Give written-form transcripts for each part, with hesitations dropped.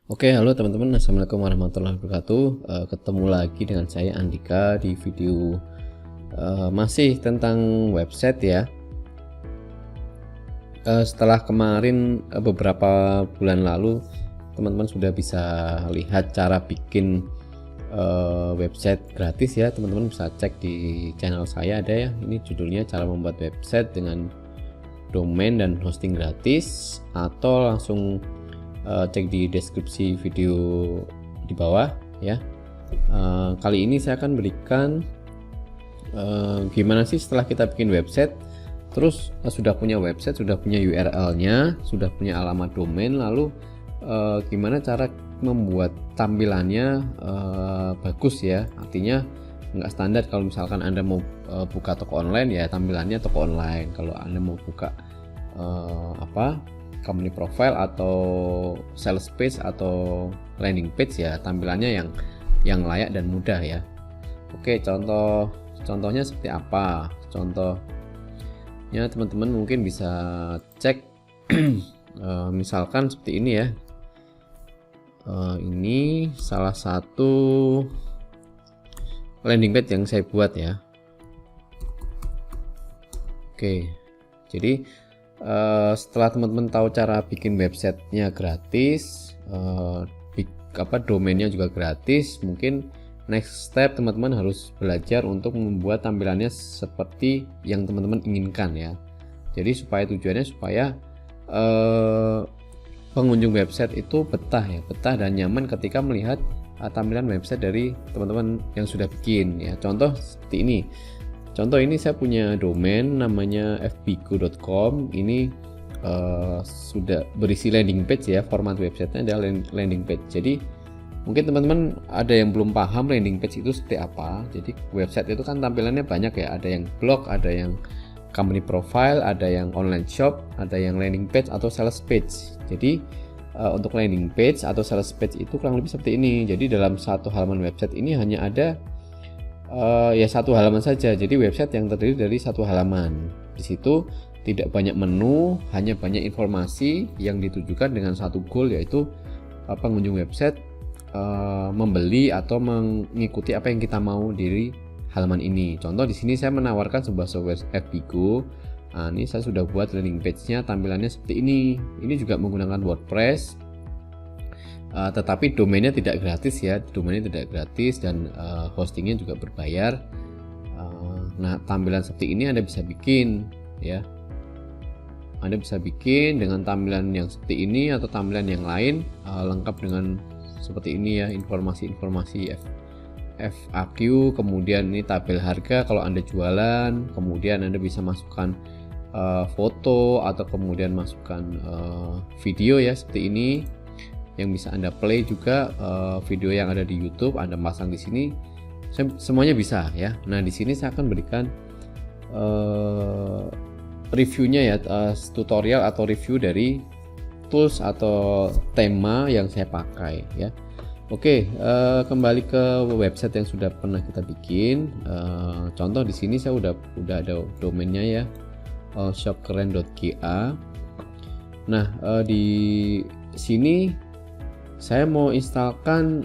Oke, halo teman-teman, assalamualaikum warahmatullahi wabarakatuh. Ketemu lagi dengan saya Andika di video masih tentang website ya. Setelah kemarin beberapa bulan lalu teman-teman sudah bisa lihat cara bikin website gratis ya. Teman-teman bisa cek di channel saya ada ya. Ini judulnya cara membuat website dengan domain dan hosting gratis, atau langsung cek di deskripsi video di bawah ya. Kali ini saya akan berikan gimana sih setelah kita bikin website, terus sudah punya website, sudah punya URL-nya, sudah punya alamat domain, lalu gimana cara membuat tampilannya bagus ya. Artinya nggak standar. Kalau misalkan Anda mau buka toko online ya tampilannya toko online. Kalau Anda mau buka company profile atau sales page atau landing page ya tampilannya yang layak dan mudah ya. Oke, contohnya seperti apa? Contohnya teman-teman mungkin bisa cek misalkan seperti ini ya. Ini salah satu landing page yang saya buat ya. Oke, jadi setelah teman-teman tahu cara bikin websitenya gratis, domainnya juga gratis, mungkin next step teman-teman harus belajar untuk membuat tampilannya seperti yang teman-teman inginkan ya. Jadi tujuannya supaya pengunjung website itu betah dan nyaman ketika melihat tampilan website dari teman-teman yang sudah bikin ya. Contoh seperti ini. Contoh ini saya punya domain namanya fbgo.com. Ini sudah berisi landing page ya, format websitenya adalah landing page. Jadi mungkin teman-teman ada yang belum paham landing page itu seperti apa. Jadi website itu kan tampilannya banyak ya, ada yang blog, ada yang company profile, ada yang online shop, ada yang landing page atau sales page. Jadi untuk landing page atau sales page itu kurang lebih seperti ini. Jadi dalam satu halaman website ini hanya ada satu halaman saja. Jadi website yang terdiri dari satu halaman. Di situ tidak banyak menu, hanya banyak informasi yang ditujukan dengan satu goal, yaitu pengunjung website membeli atau mengikuti apa yang kita mau dari halaman ini. Contoh di sini saya menawarkan sebuah software FBGO. Nah, ini saya sudah buat landing page-nya, tampilannya seperti ini. Ini juga menggunakan WordPress. Tetapi domainnya tidak gratis ya, domainnya tidak gratis dan hostingnya juga berbayar. Nah, tampilan seperti ini Anda bisa bikin ya. Anda bisa bikin dengan tampilan yang seperti ini atau tampilan yang lain, lengkap dengan seperti ini ya, informasi-informasi FAQ, kemudian ini tabel harga kalau Anda jualan, kemudian Anda bisa masukkan foto atau kemudian masukkan video ya seperti ini, yang bisa Anda play juga video yang ada di YouTube Anda pasang di sini, semuanya bisa ya. Nah, di sini saya akan berikan reviewnya ya, tutorial atau review dari tools atau tema yang saya pakai ya. Oke, kembali ke website yang sudah pernah kita bikin. Contoh di sini saya udah ada domainnya ya, shopkeren.ga. Nah, di sini saya mau instalkan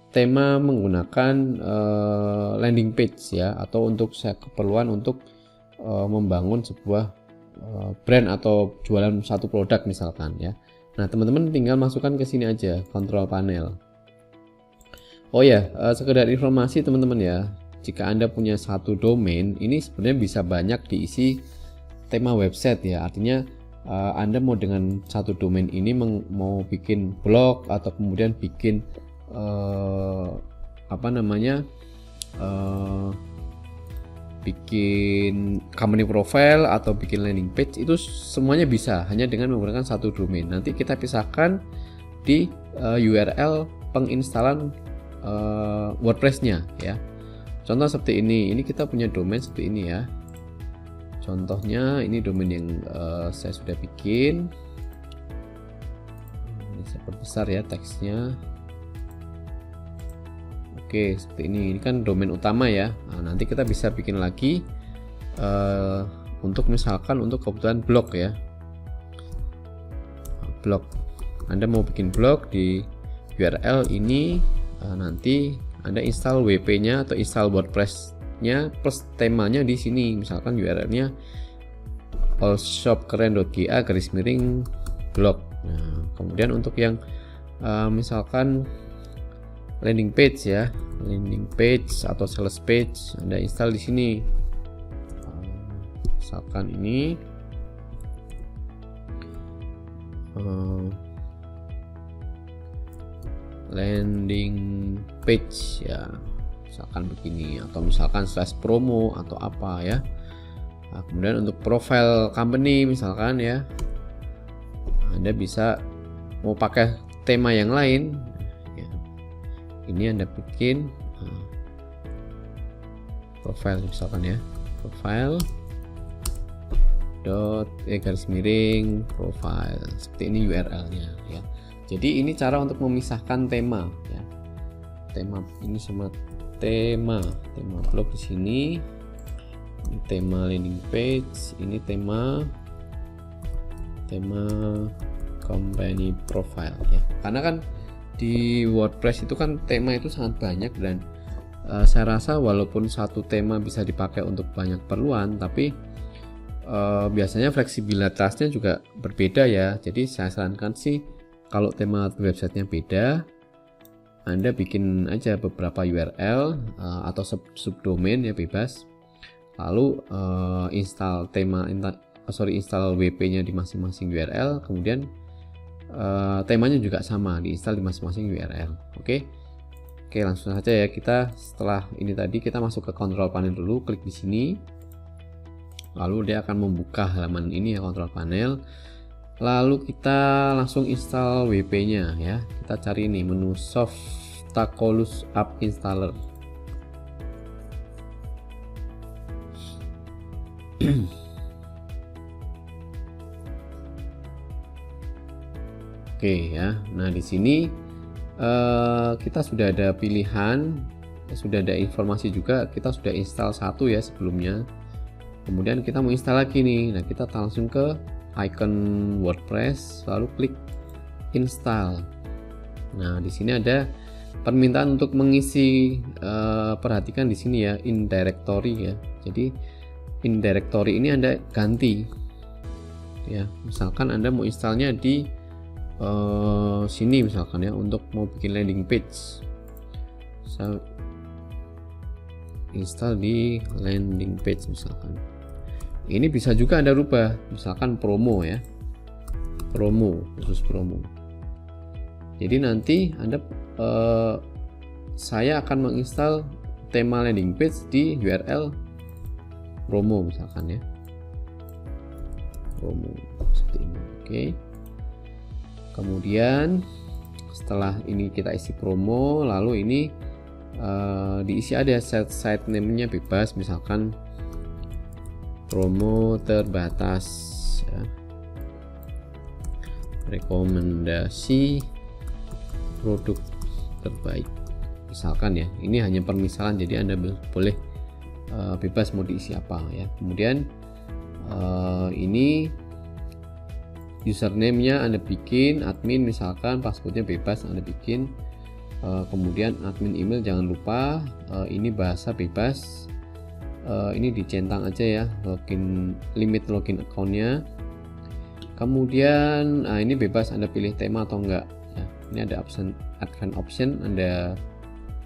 tema menggunakan landing page ya, atau untuk saya keperluan untuk membangun sebuah brand atau jualan satu produk misalkan ya. Nah, teman-teman tinggal masukkan ke sini aja, control panel. Oh ya, sekedar informasi teman-teman ya, jika Anda punya satu domain, ini sebenarnya bisa banyak diisi tema website ya. Artinya Anda mau dengan satu domain ini mau bikin blog atau kemudian bikin bikin company profile atau bikin landing page, itu semuanya bisa hanya dengan menggunakan satu domain. Nanti kita pisahkan di URL penginstalan WordPress-nya ya. Contoh seperti ini kita punya domain seperti ini ya. Contohnya ini domain yang saya sudah bikin. Ini saya perbesar ya teksnya. Oke, seperti ini kan domain utama ya. Nah, nanti kita bisa bikin lagi untuk misalkan untuk kebutuhan blog ya. blog. Anda mau bikin blog di URL ini, nanti Anda install WP-nya atau install WordPress-nya plus temanya di sini. Misalkan URL-nya allshopkeren.ga/blog. Nah, kemudian untuk yang misalkan landing page ya, landing page atau sales page, Anda install di sini. Misalkan ini landing page ya, misalkan begini, atau misalkan slash promo atau apa ya. Nah, kemudian untuk profile company misalkan ya, Anda bisa mau pakai tema yang lain ya. Ini Anda bikin profile misalkan ya, profile profile seperti ini URL-nya ya. Jadi ini cara untuk memisahkan tema ya. Tema ini sama tema blog di sini. Ini tema landing page, ini tema company profile ya. Karena kan di WordPress itu kan tema itu sangat banyak, dan saya rasa walaupun satu tema bisa dipakai untuk banyak keperluan, tapi biasanya fleksibilitasnya juga berbeda ya. Jadi saya sarankan sih kalau tema websitenya beda, Anda bikin aja beberapa URL atau subdomain ya, bebas. Lalu install install WP-nya di masing-masing URL, kemudian temanya juga sama, diinstal di masing-masing URL. Oke, langsung saja ya. Kita setelah ini tadi kita masuk ke control panel dulu, klik di sini. Lalu dia akan membuka halaman ini ya, control panel. Lalu kita langsung install WP-nya ya. Kita cari ini menu Softaculous App Installer. Oke ya. Nah, di sini kita sudah ada pilihan, sudah ada informasi juga. Kita sudah install satu ya sebelumnya. Kemudian kita mau install lagi nih. Nah, kita langsung ke icon WordPress, lalu klik install. Nah, di sini ada permintaan untuk mengisi, perhatikan di sini ya, in directory ya. Jadi in directory ini Anda ganti ya. Misalkan Anda mau installnya di sini misalkan ya, untuk mau bikin landing page, saya install di landing page misalkan. Ini bisa juga Anda rubah, misalkan promo ya, khusus promo. Jadi nanti Anda saya akan menginstal tema landing page di URL promo misalkan ya, promo seperti ini. Oke. Kemudian setelah ini kita isi promo, lalu ini diisi ada site name-nya bebas, misalkan promo terbatas ya. Rekomendasi produk terbaik misalkan ya. Ini hanya permisalan, jadi Anda boleh bebas mau diisi apa ya. Kemudian ini username-nya Anda bikin admin misalkan, passwordnya bebas Anda bikin. Kemudian admin email jangan lupa, ini bahasa bebas. Ini dicentang aja ya, limit login account-nya. Kemudian ini bebas Anda pilih tema atau enggak ya. Ini ada advanced option, Anda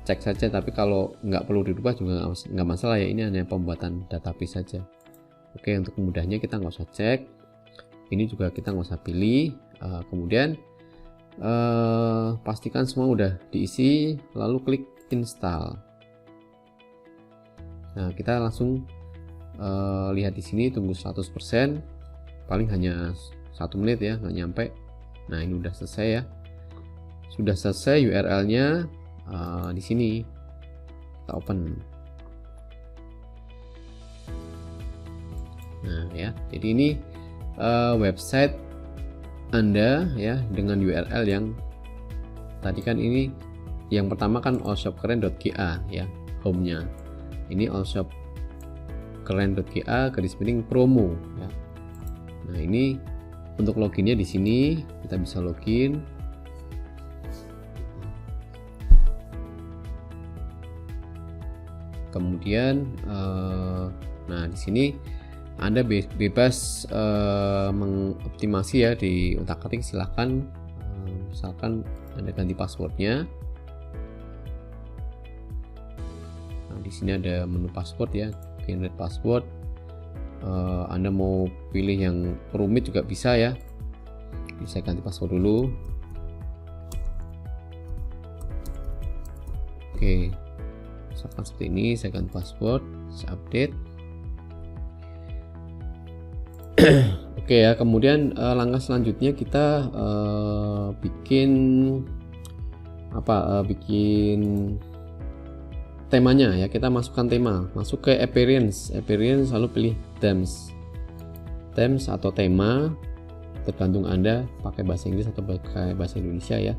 cek saja, tapi kalau nggak perlu dirubah juga nggak masalah ya. Ini hanya pembuatan database saja. Oke, untuk mudahnya kita nggak usah cek, ini juga kita nggak usah pilih. Kemudian pastikan semua udah diisi, lalu klik install. Nah, kita langsung lihat di sini, tunggu 100%, paling hanya 1 menit ya, nggak nyampe. Nah, ini udah selesai ya, sudah selesai URL-nya. Di sini kita open. Nah ya, jadi ini website Anda ya, dengan URL yang tadi kan, ini yang pertama kan allshopkeren.ga ya, home-nya. Ini allshopkeren.ga /promo ya. Nah, ini Untuk loginnya di sini kita bisa login. Kemudian nah di sini Anda bebas mengoptimasi ya, di utak-atik silahkan. Misalkan Anda ganti passwordnya. Nah, di sini ada menu password ya, generate password. Anda mau pilih yang rumit juga bisa ya. Bisa ganti password dulu. Oke, misalkan seperti ini, saya ganti password, saya update. Oke ya, kemudian langkah selanjutnya kita bikin bikin temanya ya. Kita masukkan tema, masuk ke appearance lalu pilih themes atau tema, tergantung Anda pakai bahasa Inggris atau pakai bahasa Indonesia ya.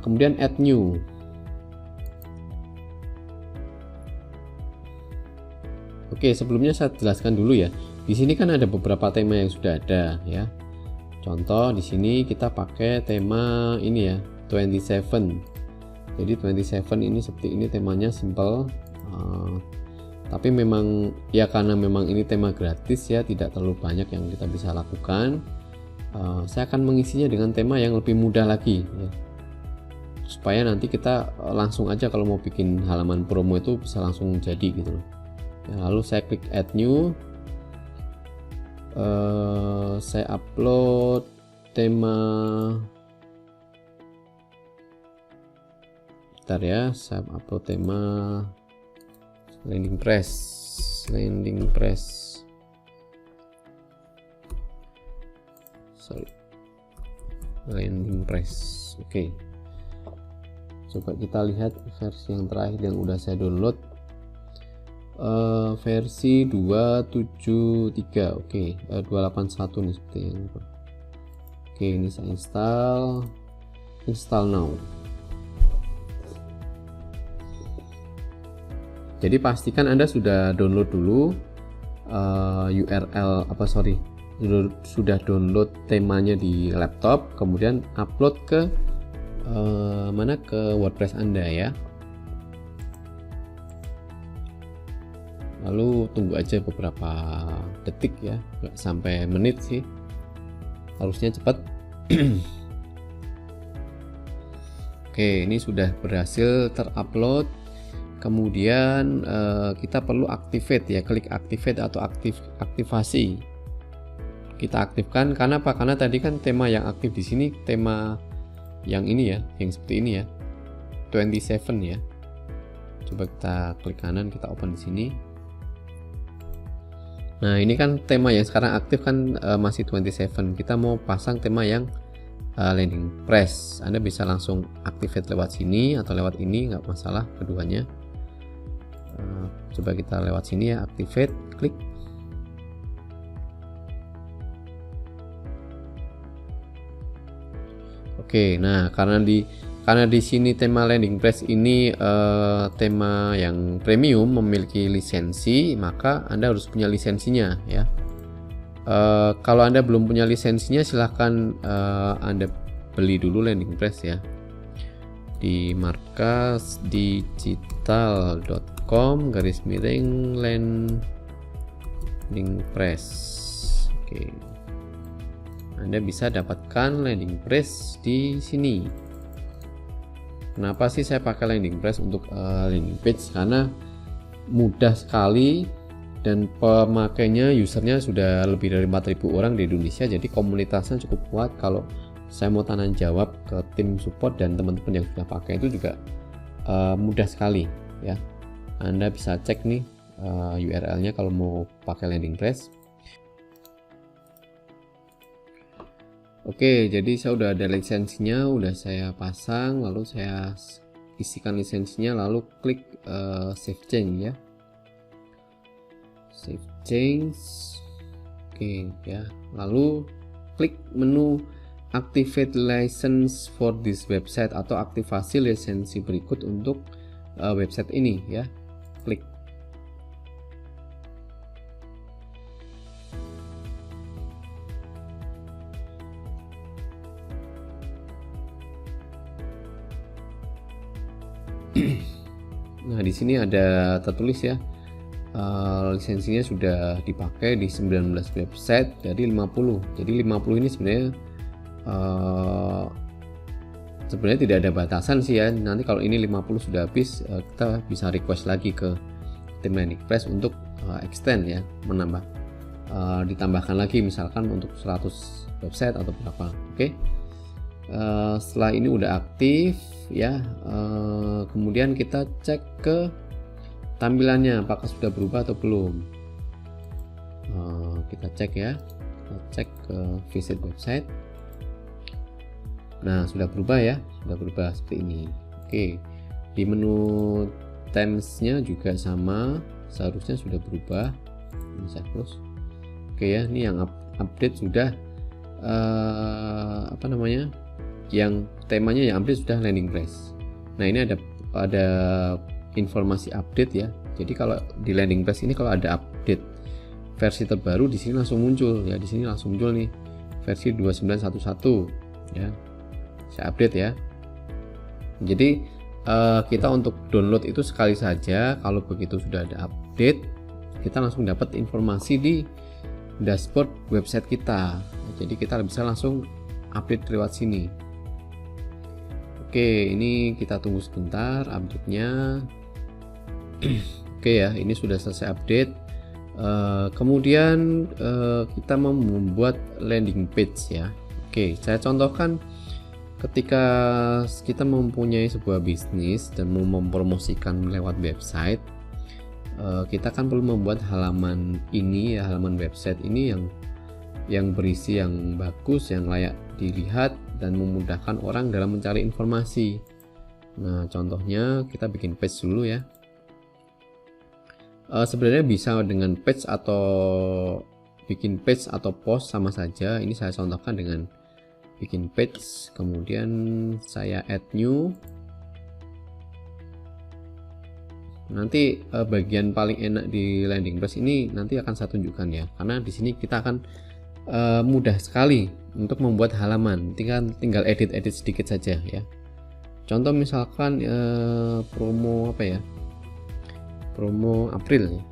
Kemudian add new. Oke, sebelumnya saya jelaskan dulu ya. Di sini kan ada beberapa tema yang sudah ada ya. Contoh di sini kita pakai tema ini ya, 27. Jadi 27 ini seperti ini temanya, simple. Tapi memang ya, karena memang ini tema gratis ya, tidak terlalu banyak yang kita bisa lakukan. Saya akan mengisinya dengan tema yang lebih mudah lagi ya, supaya nanti kita langsung aja kalau mau bikin halaman promo itu bisa langsung jadi gitu loh ya. Lalu saya klik add new. Saya upload tema, bentar ya, saya upload tema landing press. Oke, coba kita lihat versi yang terakhir yang udah saya download, versi 273. Oke, 281 nih seperti yang itu. Oke, ini saya install now. Jadi pastikan Anda sudah download dulu sudah download temanya di laptop, kemudian upload ke ke WordPress Anda ya. Lalu tunggu aja beberapa detik ya, nggak sampai menit sih, harusnya cepat. Oke, ini sudah berhasil terupload. Kemudian kita perlu activate ya, klik activate atau aktivasi. Kita aktifkan, karena apa? Karena tadi kan tema yang aktif di sini tema yang ini ya, yang seperti ini ya, 27 ya. Coba kita klik kanan, kita open di sini. Nah, ini kan tema yang sekarang aktif kan masih 27. Kita mau pasang tema yang landing press. Anda bisa langsung activate lewat sini atau lewat ini, nggak masalah keduanya. Coba kita lewat sini ya, activate, klik. Oke, nah karena di sini tema landing press ini tema yang premium, memiliki lisensi, maka Anda harus punya lisensinya ya. Kalau Anda belum punya lisensinya, silahkan Anda beli dulu landing press ya di markasdigital.com/landing press. Oke, Anda bisa dapatkan landing press di sini. Kenapa sih saya pakai landing press untuk landing page? Karena mudah sekali dan pemakainya, usernya sudah lebih dari 4.000 orang di Indonesia. Jadi komunitasnya cukup kuat. Kalau saya mau tanya jawab ke tim support dan teman-teman yang sudah pakai itu juga mudah sekali ya. Anda bisa cek nih URL-nya kalau mau pakai landing press. Oke, jadi saya udah ada lisensinya, udah saya pasang, lalu saya isikan lisensinya, lalu klik save change ya, save change. Oke ya, lalu klik menu activate license for this website atau aktivasi lisensi berikut untuk website ini ya, klik. Nah, di sini ada tertulis ya, lisensinya sudah dipakai di 19 website dari 50. Jadi 50 ini sebenarnya tidak ada batasan sih ya. Nanti kalau ini 50 sudah habis, kita bisa request lagi ke tim Landingpress untuk extend ya, ditambahkan lagi misalkan untuk 100 website atau berapa. Oke. Setelah ini udah aktif ya, kemudian kita cek ke tampilannya apakah sudah berubah atau belum. Kita cek ya, kita cek ke visit website. Nah, sudah berubah ya, sudah berubah seperti ini. Oke, di menu Themes-nya juga sama, seharusnya sudah berubah. Ini saya close. Oke ya, ini yang update sudah yang temanya yang update sudah Landingpress. Nah, ini ada informasi update ya. Jadi kalau di Landingpress ini kalau ada update versi terbaru, di sini langsung muncul ya. Di sini langsung muncul nih versi 2911 ya. Saya update ya. Jadi kita untuk download itu sekali saja. Kalau begitu sudah ada update, kita langsung dapat informasi di dashboard website kita. Jadi kita bisa langsung update lewat sini. Oke, ini kita tunggu sebentar update-nya. Oke ya, ini sudah selesai update. Kemudian kita mau membuat landing page ya. Oke, saya contohkan ketika kita mempunyai sebuah bisnis dan mau mempromosikan lewat website, kita kan perlu membuat halaman ini ya, halaman website ini yang berisi yang bagus, yang layak dilihat dan memudahkan orang dalam mencari informasi. Nah, contohnya kita bikin page dulu ya. Sebenarnya bisa dengan page atau bikin page atau post sama saja. Ini saya contohkan dengan bikin page, kemudian saya add new. Nanti bagian paling enak di Landingpress ini nanti akan saya tunjukkan ya, karena di sini kita akan mudah sekali untuk membuat halaman, tinggal edit sedikit saja ya. Contoh misalkan promo apa ya, promo April ya.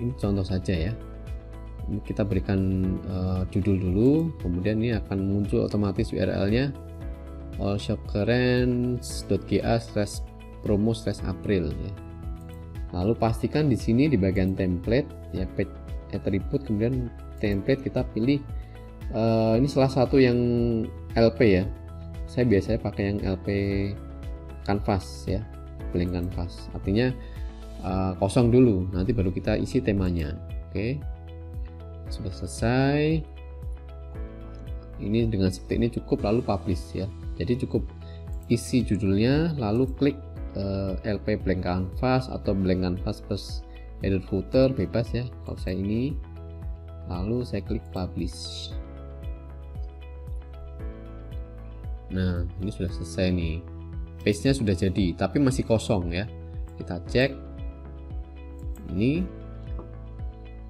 Ini contoh saja ya. Ini kita berikan judul dulu, kemudian ini akan muncul otomatis URL-nya allshopkeren.ga/promo/april ya. Lalu pastikan di sini di bagian template ya, page attribute, kemudian template kita pilih ini salah satu yang LP ya. Saya biasanya pakai yang LP canvas ya, blank canvas. Artinya kosong dulu, nanti baru kita isi temanya. Oke. Sudah selesai. Ini dengan seperti ini cukup, lalu publish ya. Jadi cukup isi judulnya, lalu klik LP blank canvas atau blank canvas plus header footer, bebas ya. Kalau saya ini, lalu saya klik publish. Nah, ini sudah selesai nih. Page-nya sudah jadi, tapi masih kosong ya. Kita cek. Ini.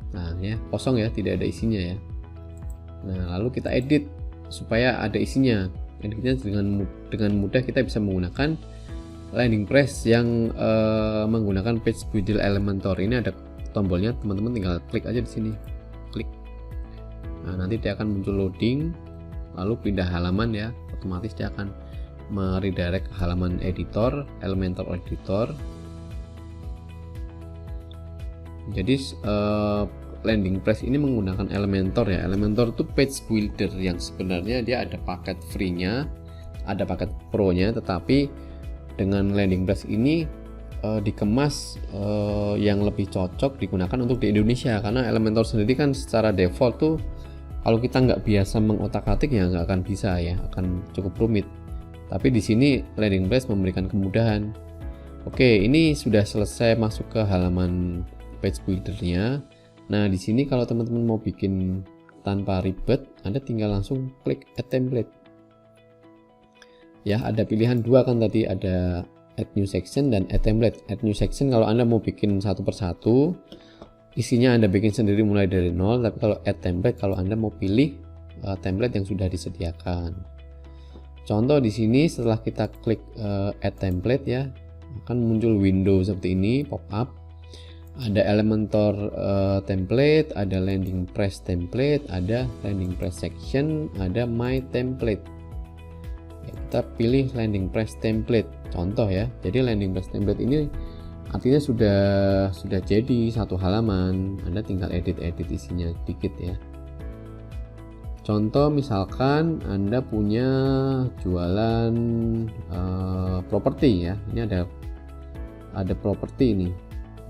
Nah, ya, kosong ya, tidak ada isinya ya. Nah, lalu kita edit supaya ada isinya. Editnya dengan mudah kita bisa menggunakan Landingpress yang menggunakan Page Builder Elementor. Ini ada tombolnya, teman-teman tinggal klik aja di sini. Klik. Nah, nanti dia akan muncul loading, lalu pindah halaman ya. Otomatis dia akan meredirect ke halaman editor, Elementor editor. Jadi Landingpress ini menggunakan Elementor ya. Elementor itu page builder yang sebenarnya dia ada paket free-nya, ada paket pro-nya, tetapi dengan Landingpress ini dikemas yang lebih cocok digunakan untuk di Indonesia, karena Elementor sendiri kan secara default tuh kalau kita nggak biasa mengotak-atik ya nggak akan bisa ya, akan cukup rumit. Tapi di sini Landingpress memberikan kemudahan. Oke, ini sudah selesai masuk ke halaman page buildernya. Nah, di sini kalau teman-teman mau bikin tanpa ribet, Anda tinggal langsung klik add template. Ya, ada pilihan dua kan tadi, ada add new section dan add template. Add new section kalau Anda mau bikin satu persatu, isinya Anda bikin sendiri mulai dari nol. Tapi kalau add template, kalau Anda mau pilih template yang sudah disediakan. Contoh di sini setelah kita klik add template ya, akan muncul window seperti ini pop up. Ada Elementor template, ada landing press template, ada landing press section, ada my template. Ya, kita pilih landing press template contoh ya. Jadi landing press template ini artinya sudah jadi satu halaman. Anda tinggal edit isinya dikit ya. Contoh misalkan Anda punya jualan properti ya. Ini ada properti ini.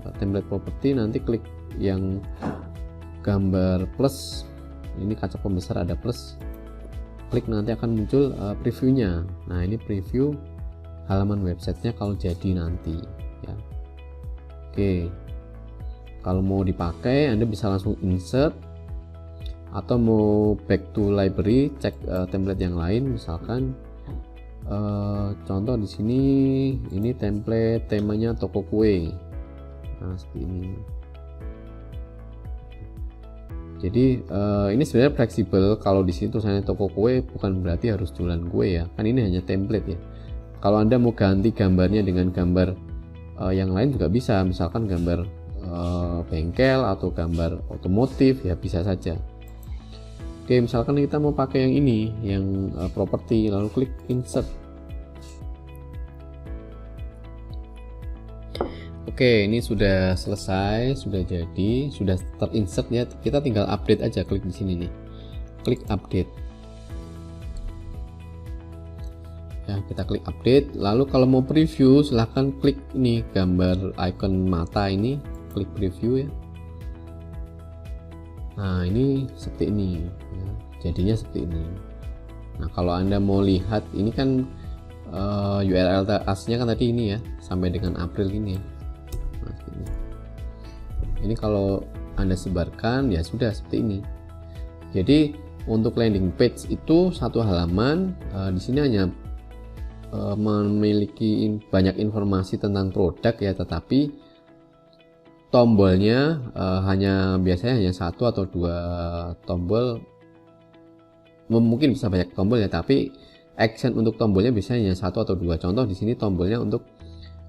Template properti, nanti klik yang gambar plus. Ini kaca pembesar ada plus. Klik nanti akan muncul previewnya. Nah, ini preview halaman websitenya kalau jadi nanti ya. Oke. Kalau mau dipakai Anda bisa langsung insert, atau mau back to library cek template yang lain. Misalkan contoh di sini ini template temanya toko kue. Nah, seperti ini. Jadi ini sebenarnya fleksibel. Kalau di sini tulisannya toko kue bukan berarti harus jualan kue ya. Kan ini hanya template ya. Kalau Anda mau ganti gambarnya dengan gambar yang lain juga bisa. Misalkan gambar bengkel atau gambar otomotif ya bisa saja. Oke, misalkan kita mau pakai yang ini, yang properti, lalu klik insert. Oke, ini sudah selesai, sudah jadi, sudah terinsert ya. Kita tinggal update aja, klik di sini nih. Klik update. Ya, kita klik update. Lalu kalau mau preview, silahkan klik ini gambar icon mata ini, klik preview ya. Nah, ini seperti ini ya. Jadinya seperti ini. Nah, kalau Anda mau lihat ini kan URL aslinya kan tadi ini ya, sampai dengan April ini ya. Nah, seperti ini. Ini kalau Anda sebarkan ya sudah seperti ini. Jadi untuk landing page itu satu halaman, di sini hanya memiliki banyak informasi tentang produk ya, tetapi tombolnya biasanya hanya satu atau dua tombol. Mungkin bisa banyak tombol ya, tapi action untuk tombolnya biasanya hanya satu atau dua. Contoh di sini tombolnya untuk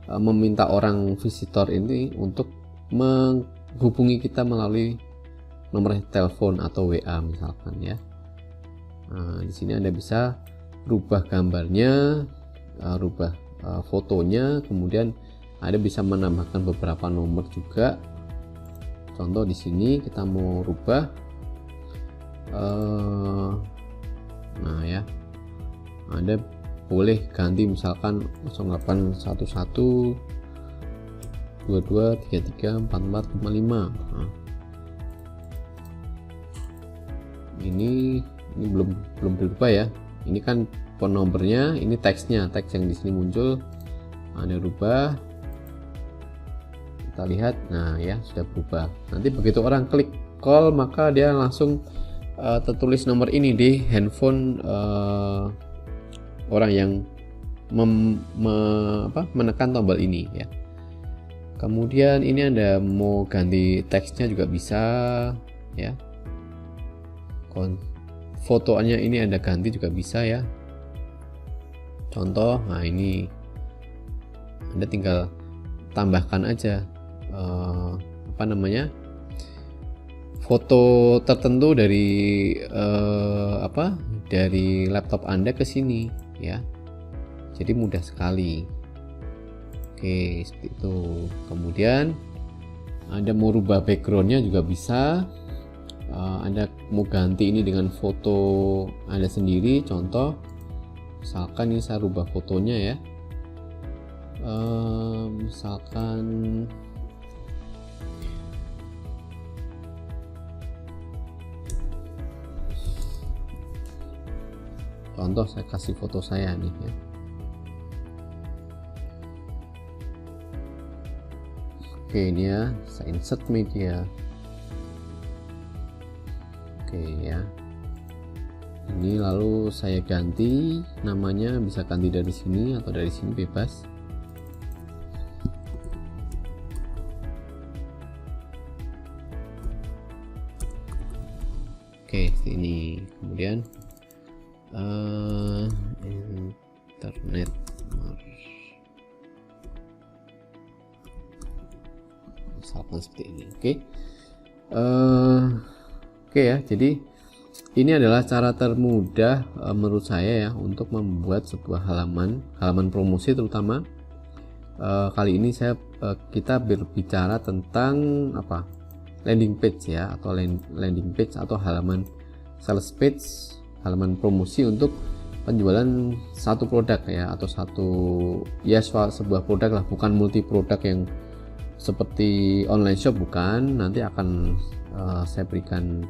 meminta orang visitor ini untuk menghubungi kita melalui nomor telepon atau WA misalkan ya. Nah, di sini Anda bisa rubah gambarnya, rubah fotonya, kemudian Anda bisa menambahkan beberapa nomor juga. Contoh di sini kita mau rubah, nah ya, Anda boleh ganti misalkan 0811 22 33 44 55. Nah, ini belum berubah ya. Ini kan phone nomornya, ini teksnya, teks yang di sini muncul. Anda rubah, kita lihat, nah ya sudah berubah. Nanti begitu orang klik call, maka dia langsung tertulis nomor ini di handphone orang yang menekan tombol ini ya. Kemudian ini Anda mau ganti teksnya juga bisa ya. Fotonya ini Anda ganti juga bisa ya. Contoh, nah ini Anda tinggal tambahkan aja foto tertentu dari dari laptop Anda ke sini ya. Jadi mudah sekali. Oke, seperti itu. Kemudian Anda mau rubah backgroundnya juga bisa. Anda mau ganti ini dengan foto Anda sendiri. Contoh, misalkan ini saya rubah fotonya ya. Misalkan contoh saya kasih foto saya nih ya. Oke, ini ya, saya insert media. Oke ya. Ini lalu saya ganti namanya, bisa ganti dari sini atau dari sini bebas. Oke, ini kemudian internet misalkan seperti ini. Oke ya, jadi ini adalah cara termudah menurut saya ya untuk membuat sebuah halaman promosi terutama. Kali ini kita berbicara tentang landing page ya, atau landing page atau halaman sales page, halaman promosi untuk penjualan satu produk ya, atau sebuah produk lah, bukan multi produk yang seperti online shop, bukan. Nanti akan saya berikan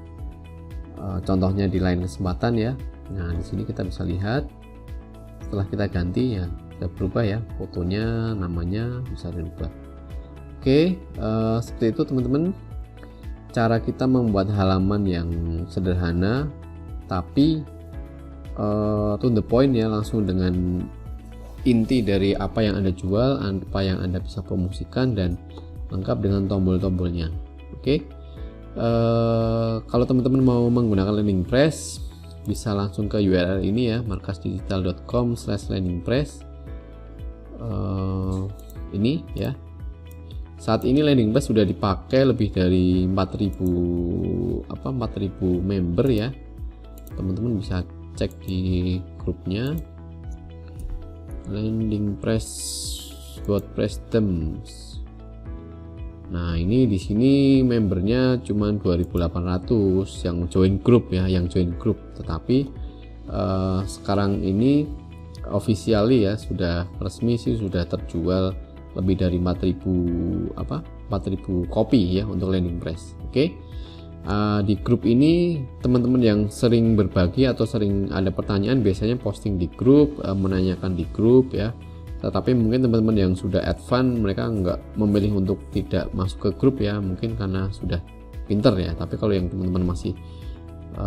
contohnya di lain kesempatan ya. Nah, di sini kita bisa lihat setelah kita ganti ya sudah berubah ya, fotonya, namanya bisa dirubah. Seperti itu teman-teman, cara kita membuat halaman yang sederhana tapi to the point ya, langsung dengan inti dari apa yang Anda jual, apa yang Anda bisa promosikan, dan lengkap dengan tombol-tombolnya. Kalau teman-teman mau menggunakan landing press, bisa langsung ke URL ini ya, markasdigital.com/landingpress. Ini ya, saat ini landing press sudah dipakai lebih dari 4.000 member ya. Teman-teman bisa cek di grupnya landing press WordPress themes. Nah, ini di sini membernya cuma 2.800 yang join grup ya, Tetapi sekarang ini officially ya, sudah resmi sih, sudah terjual lebih dari 4.000 kopi ya untuk landing press. Di grup ini teman-teman yang sering berbagi atau sering ada pertanyaan biasanya posting di grup, menanyakan di grup ya. Tetapi mungkin teman-teman yang sudah advance, mereka nggak memilih untuk tidak masuk ke grup ya, mungkin karena sudah pinter ya. Tapi kalau yang teman-teman masih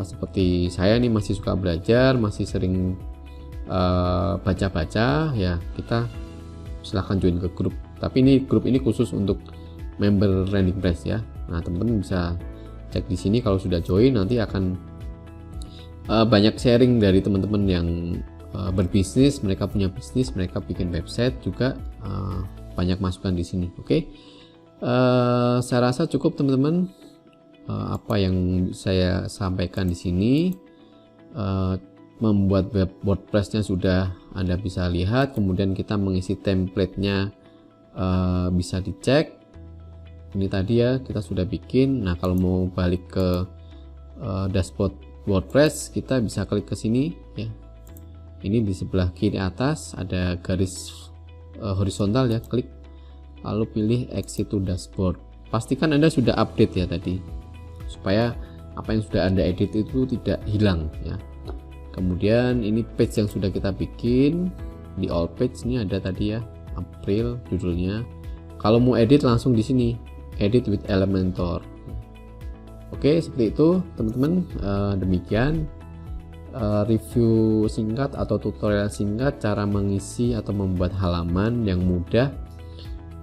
seperti saya nih, masih suka belajar, masih sering baca-baca ya, kita silahkan join ke grup. Tapi grup ini khusus untuk member landing press ya. Nah, teman-teman bisa cek di sini. Kalau sudah join, nanti akan banyak sharing dari teman-teman yang berbisnis, mereka punya bisnis, mereka bikin website juga, banyak masukan di sini. Saya rasa cukup teman-teman apa yang saya sampaikan di sini. Membuat web WordPress-nya sudah Anda bisa lihat, kemudian kita mengisi template-nya bisa dicek. Ini tadi ya, kita sudah bikin. Nah, kalau mau balik ke dashboard WordPress, kita bisa klik ke sini ya. Ini di sebelah kiri atas ada garis horizontal ya, klik lalu pilih exit to dashboard. Pastikan Anda sudah update ya tadi, supaya apa yang sudah Anda edit itu tidak hilang ya. Kemudian ini page yang sudah kita bikin di all page, ini ada tadi ya, April judulnya. Kalau mau edit langsung di sini, edit with Elementor. Seperti itu teman-teman. Demikian review singkat atau tutorial singkat cara mengisi atau membuat halaman yang mudah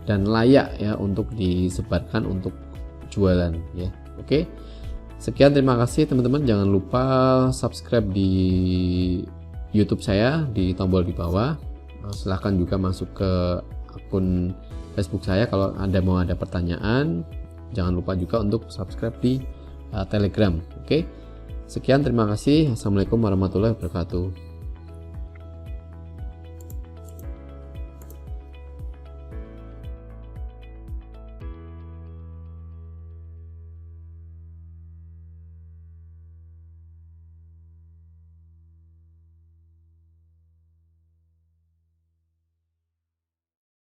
dan layak ya untuk disebarkan untuk jualan ya. Sekian, terima kasih teman-teman. Jangan lupa subscribe di YouTube saya di tombol di bawah. Silahkan juga masuk ke akun Facebook saya kalau Anda mau ada pertanyaan. Jangan lupa juga untuk subscribe di Telegram. Sekian, terima kasih. Assalamualaikum warahmatullahi wabarakatuh.